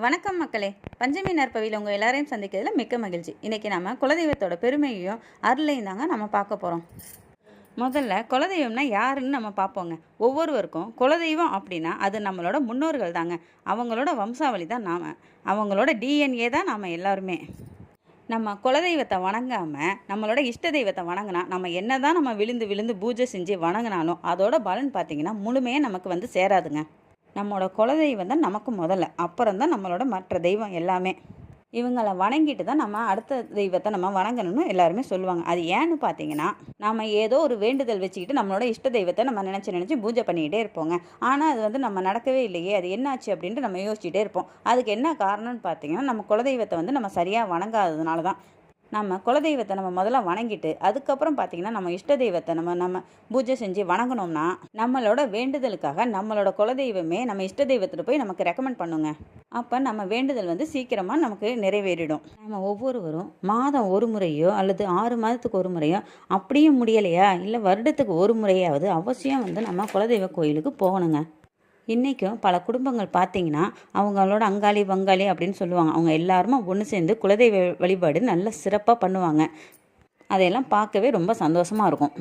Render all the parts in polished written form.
வணக்கம் மக்களே. பஞ்சமி நற்பவியில் உங்கள் எல்லாரையும் சந்திக்கிறதுல மிக்க மகிழ்ச்சி. இன்றைக்கி நம்ம குலதெய்வத்தோட பெருமையையும் அருளையும் தாங்க நம்ம பார்க்க போகிறோம். முதல்ல குலதெய்வம்னா யாருன்னு நம்ம பார்ப்போங்க. ஒவ்வொருவருக்கும் குலதெய்வம் அப்படின்னா அது நம்மளோட முன்னோர்கள் தாங்க. அவங்களோட வம்சாவளி தான் நாம், அவங்களோட டிஎன்ஏ தான் நாம் எல்லாருமே. நம்ம குலதெய்வத்தை வணங்காமல் நம்மளோட இஷ்ட தெய்வத்தை வணங்கினா நம்ம என்ன தான் நம்ம விழுந்து விழுந்து பூஜை செஞ்சு வணங்கினாலும் அதோட பலன் பார்த்திங்கன்னா முழுமையாக நமக்கு சேராதுங்க. நம்மளோட குலதெய்வம் தான் நமக்கு முதல்ல, அப்புறம் தான் நம்மளோட மற்ற தெய்வம் எல்லாமே. இவங்களை வணங்கிட்டு தான் நம்ம அடுத்த தெய்வத்தை நம்ம வணங்கணும்னு எல்லாருமே சொல்லுவாங்க. அது ஏன்னு பார்த்தீங்கன்னா, நாம் ஏதோ ஒரு வேண்டுதல் வச்சுக்கிட்டு நம்மளோட இஷ்ட தெய்வத்தை நம்ம நினச்சி பூஜை பண்ணிக்கிட்டே இருப்போங்க. ஆனால் அது நம்ம நடக்கவே இல்லையே, அது என்னாச்சு அப்படின்ட்டு நம்ம யோசிச்சுட்டே இருப்போம். அதுக்கு என்ன காரணம்னு பார்த்தீங்கன்னா, நம்ம குலதெய்வத்தை நம்ம சரியாக வணங்காததுனால தான். நம்ம குலதெய்வத்தை நம்ம முதல்ல வணங்கிட்டு அதுக்கப்புறம் பார்த்திங்கன்னா நம்ம இஷ்ட தெய்வத்தை நம்ம பூஜை செஞ்சு வணங்கினோம்னா நம்மளோட வேண்டுதலுக்காக நம்மளோட குலதெய்வமே நம்ம இஷ்ட தெய்வத்தில் போய் நமக்கு ரெக்கமெண்ட் பண்ணுங்க. அப்போ நம்ம வேண்டுதல் சீக்கிரமாக நமக்கு நிறைவேறிடும். நம்ம ஒவ்வொருவரும் மாதம் ஒரு முறையோ அல்லது 6 மாதத்துக்கு ஒரு முறையோ அப்படியும் முடியலையா இல்லை வருடத்துக்கு ஒரு முறையாவது அவசியம் நம்ம குலதெய்வ கோயிலுக்கு போகணுங்க. இன்றைக்கும் பல குடும்பங்கள் பார்த்திங்கன்னா அவங்களோட அங்காளி பங்காளி அப்படின்னு சொல்லுவாங்க. அவங்க எல்லாருமே ஒன்று சேர்ந்து குலதெய்வ வழிபாடு நல்ல சிறப்பாக பண்ணுவாங்க. அதையெல்லாம் பார்க்கவே ரொம்ப சந்தோஷமாக இருக்கும்.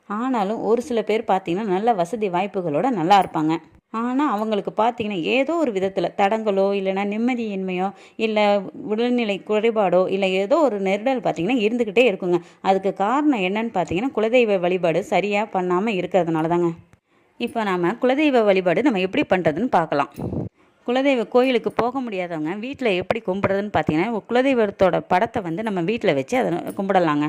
ஆனாலும் ஒரு சில பேர் பார்த்திங்கன்னா நல்ல வசதி வாய்ப்புகளோடு நல்லா இருப்பாங்க. ஆனால் அவங்களுக்கு பார்த்திங்கன்னா ஏதோ ஒரு விதத்தில் தடங்களோ இல்லைன்னா நிம்மதியின்மையோ இல்லை உடல்நிலை குறைபாடோ இல்லை ஏதோ ஒரு நெருடல் பார்த்திங்கன்னா இருந்துக்கிட்டே இருக்குங்க. அதுக்கு காரணம் என்னன்னு பார்த்திங்கன்னா குலதெய்வ வழிபாடு சரியாக பண்ணாமல் இருக்கிறதுனால தாங்க. இப்போ நாம் குலதெய்வ வழிபாடு நம்ம எப்படி பண்ணுறதுன்னு பார்க்கலாம். குலதெய்வ கோயிலுக்கு போக முடியாதவங்க வீட்டில் எப்படி கும்பிட்றதுன்னு பார்த்தீங்கன்னா, குலதெய்வத்தோட படத்தை நம்ம வீட்டில் வச்சு அதை கும்பிடலாங்க.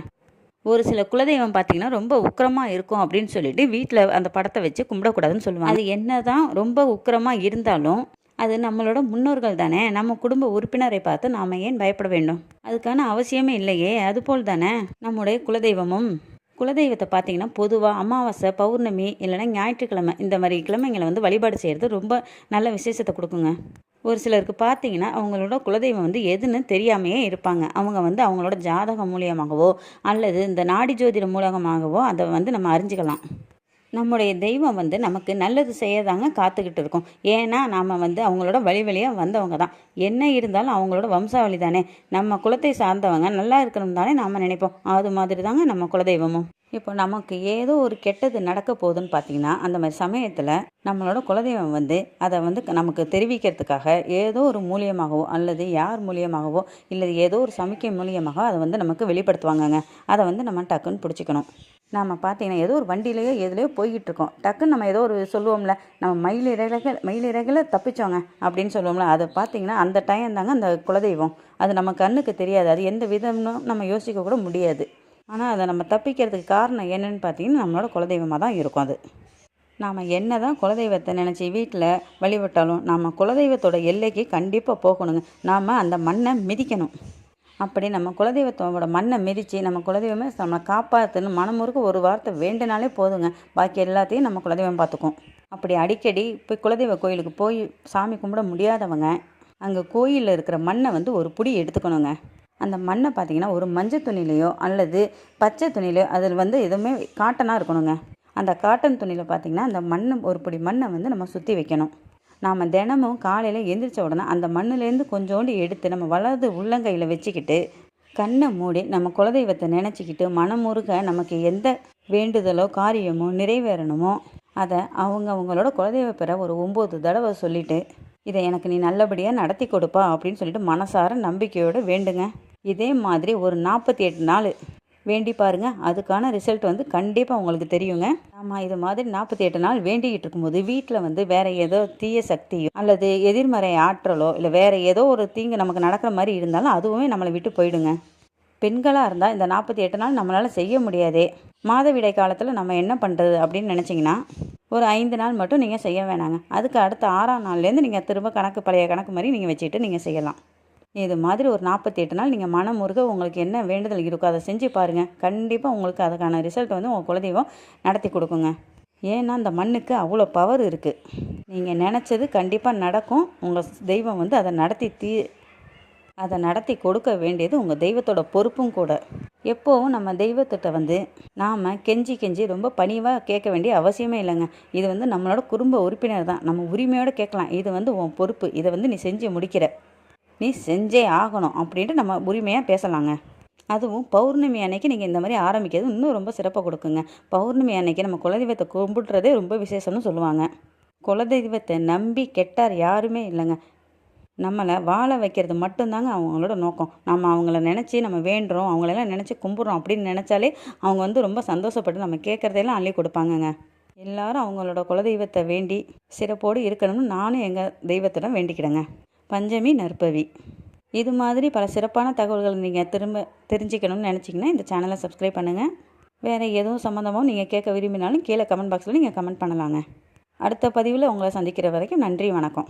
ஒரு சில குலதெய்வம் பார்த்திங்கன்னா ரொம்ப உக்கிரமாக இருக்கும் அப்படின்னு சொல்லிட்டு வீட்டில் அந்த படத்தை வச்சு கும்பிடக்கூடாதுன்னு சொல்லுவாங்க. அது என்ன தான் ரொம்ப உக்கிரமாக இருந்தாலும் அது நம்மளோட முன்னோர்கள் தானே, நம்ம குடும்ப உறுப்பினரை பார்த்து நாம் ஏன் பயப்பட வேண்டும்? அதுக்கான அவசியமே இல்லையே. அதுபோல் தானே நம்முடைய குலதெய்வமும். குலதெய்வத்தை பார்த்திங்கன்னா பொதுவாக அமாவாசை, பௌர்ணமி இல்லைன்னா ஞாயிற்றுக்கிழமை இந்த மாதிரி கிழமைங்களை வழிபாடு செய்கிறது ரொம்ப நல்ல விசேஷத்தை கொடுக்குங்க. ஒரு சிலருக்கு பார்த்திங்கன்னா அவங்களோட குலதெய்வம் எதுன்னு தெரியாமையே இருப்பாங்க. அவங்க அவங்களோட ஜாதகம் மூலியமாகவோ அல்லது இந்த நாடி ஜோதிட மூலமாகவோ அதை நம்ம அறிஞ்சிக்கலாம். நம்முடைய தெய்வம் நமக்கு நல்லது செய்யதாங்க காத்துக்கிட்டு இருக்கோம். ஏன்னா நாம் அவங்களோட வழியாக வந்தவங்க தான். என்ன இருந்தாலும் அவங்களோட வம்சாவளி தானே, நம்ம குலத்தை சார்ந்தவங்க நல்லா இருக்கணும் தானே நாம் நினைப்போம். அது மாதிரி தாங்க நம்ம குலதெய்வமும். இப்போ நமக்கு ஏதோ ஒரு கெட்டது நடக்க போகுதுன்னு பார்த்தீங்கன்னா அந்த மாதிரி சமயத்தில் நம்மளோட குலதெய்வம் அதை நமக்கு தெரிவிக்கிறதுக்காக ஏதோ ஒரு மூலியமாகவோ அல்லது யார் மூலியமாகவோ இல்லை ஏதோ ஒரு சமிக்கை மூலியமாக அதை நமக்கு வெளிப்படுத்துவாங்கங்க. அதை நம்ம டக்குன்னு பிடிச்சிக்கணும். நாம் பார்த்தீங்கன்னா ஏதோ ஒரு வண்டியிலையோ எதுலையோ போய்கிட்டு இருக்கோம். டக்குன்னு நம்ம ஏதோ ஒரு சொல்லுவோம்ல, நம்ம மயிலிறகளை தப்பிச்சோங்க அப்படின்னு சொல்லுவோம்ல, அதை பார்த்தீங்கன்னா அந்த டைம் தாங்க அந்த குலதெய்வம். அது நம்ம கண்ணுக்கு தெரியாது, அது எந்த விதம்னு நம்ம யோசிக்க கூட முடியாது. ஆனால் அதை நம்ம தப்பிக்கிறதுக்கு காரணம் என்னன்னு பார்த்தீங்கன்னா நம்மளோட குலதெய்வமாக தான் இருக்கும். அது நாம் என்ன தான் குலதெய்வத்தை நினச்சி வீட்டில் வழிபட்டாலும் நம்ம குலதெய்வத்தோட எல்லைக்கு கண்டிப்பாக போகணுங்க. நாம் அந்த மண்ணை மிதிக்கணும். அப்படி நம்ம குலதெய்வத்தோட மண்ணை மிதித்து நம்ம குலதெய்வமே நம்ம காப்பாற்றுன்னு மனமுறுக்க ஒரு வார்த்தை வேண்டுனாலே போதுங்க. பாக்கி எல்லாத்தையும் நம்ம குலதெய்வம் பார்த்துக்கும். அப்படி அடிக்கடி போய் குலதெய்வ கோயிலுக்கு போய் சாமி கும்பிட முடியாதவங்க அங்கே கோயிலில் இருக்கிற மண்ணை ஒரு புடி எடுத்துக்கணுங்க. அந்த மண்ணை பார்த்திங்கன்னா ஒரு மஞ்சள் துணிலையோ அல்லது பச்சை துணிலையோ அதில் எதுவுமே காட்டனாக இருக்கணுங்க. அந்த காட்டன் துணியில் பார்த்திங்கன்னா அந்த ஒரு பிடி மண்ணை நம்ம சுற்றி வைக்கணும். நாம் தினமும் காலையில் எந்திரிச்ச உடனே அந்த மண்ணிலேருந்து கொஞ்சோண்டு எடுத்து நம்ம வலது உள்ளங்கையில் வச்சுக்கிட்டு கண்ணை மூடி நம்ம குலதெய்வத்தை நினச்சிக்கிட்டு மனமுருக நமக்கு எந்த வேண்டுதலோ காரியமோ நிறைவேறணுமோ அதை அவங்களோட குலதெய்வ பெற ஒரு 9 தடவை சொல்லிவிட்டு இதை எனக்கு நீ நல்லபடியாக நடத்தி கொடுப்பா அப்படின்னு சொல்லிட்டு மனசார நம்பிக்கையோடு வேண்டுங்க. இதே மாதிரி ஒரு 48 நாள் வேண்டி பாருங்க. அதுக்கான ரிசல்ட் கண்டிப்பாக உங்களுக்கு தெரியுங்க. ஆமாம், இது மாதிரி 48 நாள் வேண்டிக்கிட்டு இருக்கும்போது வீட்டில் வேறு ஏதோ தீய சக்தியோ அல்லது எதிர்மறை ஆற்றலோ இல்லை வேறு ஏதோ ஒரு தீங்கு நமக்கு நடக்கிற மாதிரி இருந்தாலும் அதுவுமே நம்மளை விட்டு போயிடுங்க. பெண்களாக இருந்தால் இந்த 48 நாள் நம்மளால் செய்ய முடியாதே, மாதவிடை காலத்தில் நம்ம என்ன பண்ணுறது அப்படின்னு நினச்சிங்கன்னா ஒரு 5 நாள் மட்டும் நீங்கள் செய்ய வேணாங்க. அதுக்கு அடுத்த 6ஆம் நாள்லேருந்து நீங்கள் திரும்ப பழைய கணக்கு மாதிரி நீங்கள் வச்சுக்கிட்டு நீங்கள் செய்யலாம். இது மாதிரி ஒரு 48 நாள் நீங்கள் மனமுருக உங்களுக்கு என்ன வேண்டுதல் இருக்கோ அதை செஞ்சு பாருங்கள். கண்டிப்பாக உங்களுக்கு அதுக்கான ரிசல்ட் உங்கள் குலதெய்வம் நடத்தி கொடுக்குங்க. ஏன்னா அந்த மண்ணுக்கு அவ்வளோ பவர் இருக்குது. நீங்கள் நினச்சது கண்டிப்பாக நடக்கும். உங்கள் தெய்வம் அதை நடத்தி கொடுக்க வேண்டியது உங்கள் தெய்வத்தோட பொறுப்பும் கூட. எப்போவும் நம்ம தெய்வத்திட்ட நாம் கெஞ்சி ரொம்ப பணிவாக கேட்க வேண்டிய அவசியமே இல்லைங்க. இது நம்மளோட குடும்ப உறுப்பினர் தான், நம்ம உரிமையோடு கேட்கலாம். இது உன் பொறுப்பு, இதை நீ செஞ்சு முடிக்கிற நீ செஞ்சே ஆகணும் அப்படின்ட்டு நம்ம உரிமையாக பேசலாங்க. அதுவும் பௌர்ணமி அன்னைக்கு நீங்கள் இந்த மாதிரி ஆரம்பிக்கிறது இன்னும் ரொம்ப சிறப்பாக கொடுக்குங்க. பௌர்ணமி அன்னைக்கு நம்ம குலதெய்வத்தை கும்பிடுறதே ரொம்ப விசேஷம்னு சொல்லுவாங்க. குலதெய்வத்தை நம்பி கெட்டார் யாருமே இல்லைங்க. நம்மளை வாழ வைக்கிறது மட்டும்தாங்க அவங்களோட நோக்கம். நம்ம அவங்கள நினச்சி நம்ம வேண்டுறோம், அவங்களெல்லாம் நினச்சி கும்பிட்றோம் அப்படின்னு நினச்சாலே அவங்க வந்து ரொம்ப சந்தோஷப்பட்டு நம்ம கேட்குறதையெல்லாம் அள்ளி கொடுப்பாங்கங்க. எல்லாரும் அவங்களோட குலதெய்வத்தை வேண்டி சிறப்போடு இருக்கணும்னு நானும் எங்கள் தெய்வத்திடம் வேண்டிக்கிடுங்க. பஞ்சமி நற்பவி. இது மாதிரி பல சிறப்பான தகவல்கள் நீங்கள் திரும்ப தெரிஞ்சுக்கணும்னு நினச்சிங்கன்னா இந்த சேனலை சப்ஸ்கிரைப் பண்ணுங்கள். வேறு எதுவும் சம்மந்தமாகவும் நீங்கள் கேட்க விரும்பினாலும் கீழே கமெண்ட் பாக்ஸில் நீங்கள் கமெண்ட் பண்ணலாங்க. அடுத்த பதிவில் உங்களை சந்திக்கிற வரைக்கும் நன்றி, வணக்கம்.